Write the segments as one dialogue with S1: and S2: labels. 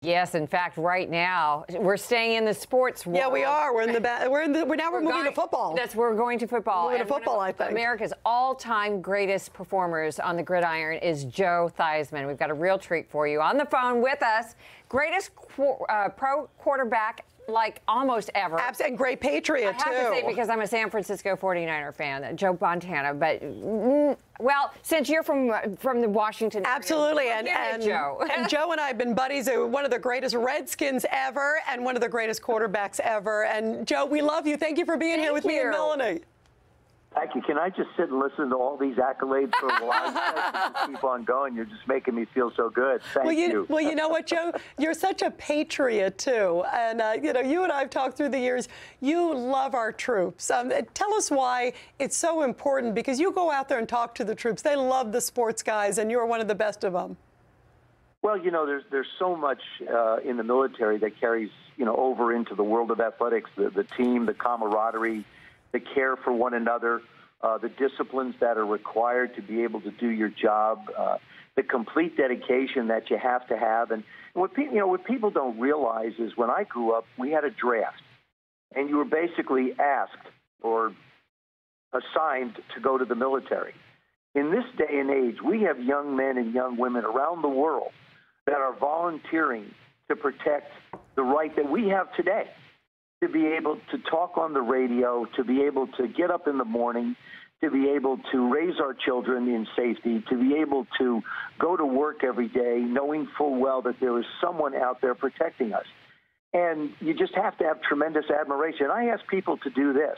S1: Yes, in fact, right now we're staying in the sports world.
S2: Yeah, we are. We're moving to football.
S1: We're going to football.
S2: Moving to football, I think.
S1: America's all-time greatest performers on the gridiron is Joe Theismann. We've got a real treat for you. On the phone with us, greatest pro quarterback like almost ever.
S2: And great patriot, too.
S1: I have to say, because I'm a San Francisco 49er fan, Joe Montana. But, well, since you're from the Washington area.
S2: Absolutely. And
S1: Joe.
S2: And Joe and I have been buddies. One of the greatest Redskins ever and one of the greatest quarterbacks ever. And, Joe, we love you. Thank you for being here with me and Melanie.
S3: Thank you. Can I just sit and listen to all these accolades for a while? Keep on going. You're just making me feel so good. Thank you.
S2: Well, you know what, Joe? You're such a patriot, too. And, you and I have talked through the years. You love our troops. Tell us why it's so important, because you go out there and talk to the troops. They love the sports guys, and you're one of the best of them.
S3: Well, there's so much in the military that carries, over into the world of athletics, the team, the camaraderie, the care for one another, the disciplines that are required to be able to do your job, the complete dedication that you have to have. And what people don't realize is when I grew up, we had a draft, and you were basically asked or assigned to go to the military. In this day and age, we have young men and young women around the world that are volunteering to protect the right that we have today, to be able to talk on the radio, to be able to get up in the morning, to be able to raise our children in safety, to be able to go to work every day knowing full well that there is someone out there protecting us. And you just have to have tremendous admiration. I ask people to do this.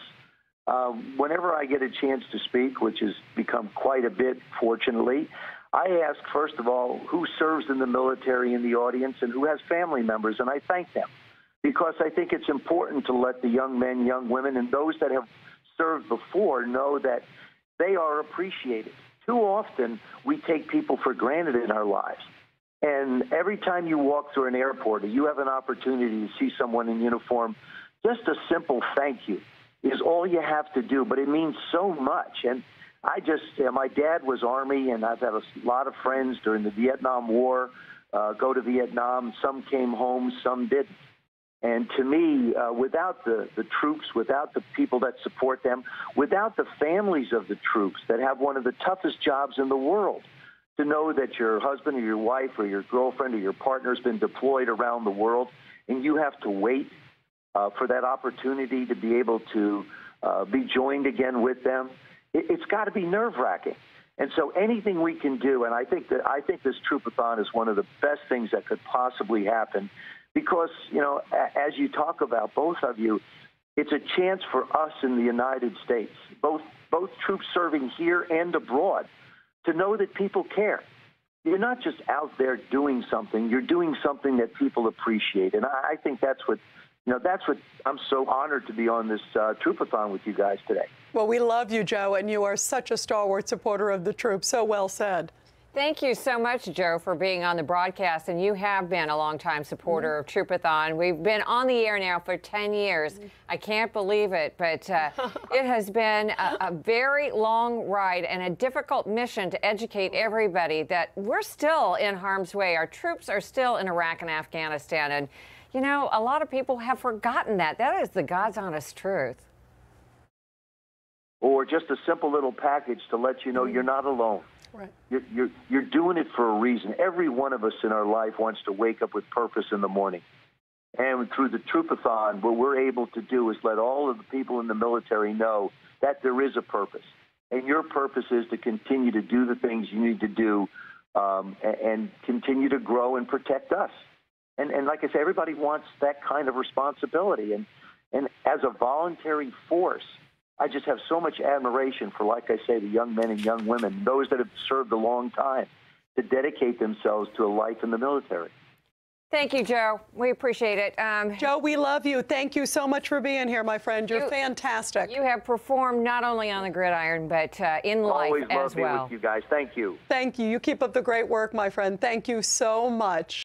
S3: Whenever I get a chance to speak, which has become quite a bit, fortunately, I ask, first of all, who serves in the military in the audience and who has family members, and I thank them. Because I think it's important to let the young men, young women, and those that have served before know that they are appreciated. Too often, we take people for granted in our lives. And every time you walk through an airport or you have an opportunity to see someone in uniform, just a simple thank you is all you have to do, but it means so much. And my dad was Army, and I've had a lot of friends during the Vietnam War go to Vietnam. Some came home, some didn't. And to me, without the troops, without the people that support them, without the families of the troops that have one of the toughest jobs in the world, to know that your husband or your wife or your girlfriend or your partner has been deployed around the world, and you have to wait for that opportunity to be able to be joined again with them, it's got to be nerve-wracking. And so anything we can do, and I think this Troopathon is one of the best things that could possibly happen. Because, as you talk about, both of you, it's a chance for us in the United States, both troops serving here and abroad, to know that people care. You're not just out there doing something. You're doing something that people appreciate. And I think that's what I'm so honored to be on this Troopathon with you guys today.
S2: Well, we love you, Joe, and you are such a stalwart supporter of the troops. So well said.
S1: Thank you so much, Joe, for being on the broadcast. And you have been a longtime supporter of Troopathon. We've been on the air now for 10 years. I can't believe it, but it has been a very long ride and a difficult mission to educate everybody that we're still in harm's way. Our troops are still in Iraq and Afghanistan. And, a lot of people have forgotten that. That is the God's honest truth.
S3: Or just a simple little package to let you know you're not alone.
S2: Right.
S3: You're doing it for a reason. Every one of us in our life wants to wake up with purpose in the morning. And through the Troopathon, what we're able to do is let all of the people in the military know that there is a purpose. And your purpose is to continue to do the things you need to do and continue to grow and protect us. And like I say, everybody wants that kind of responsibility. And as a voluntary force, I just have so much admiration for, like I say, the young men and young women, those that have served a long time, to dedicate themselves to a life in the military.
S1: Thank you, Joe. We appreciate it.
S2: Joe, we love you. Thank you so much for being here, my friend. You're fantastic.
S1: You have performed not only on the gridiron, but in life
S3: Always
S1: as well.
S3: Always love being with you guys. Thank you.
S2: Thank you. You keep up the great work, my friend. Thank you so much.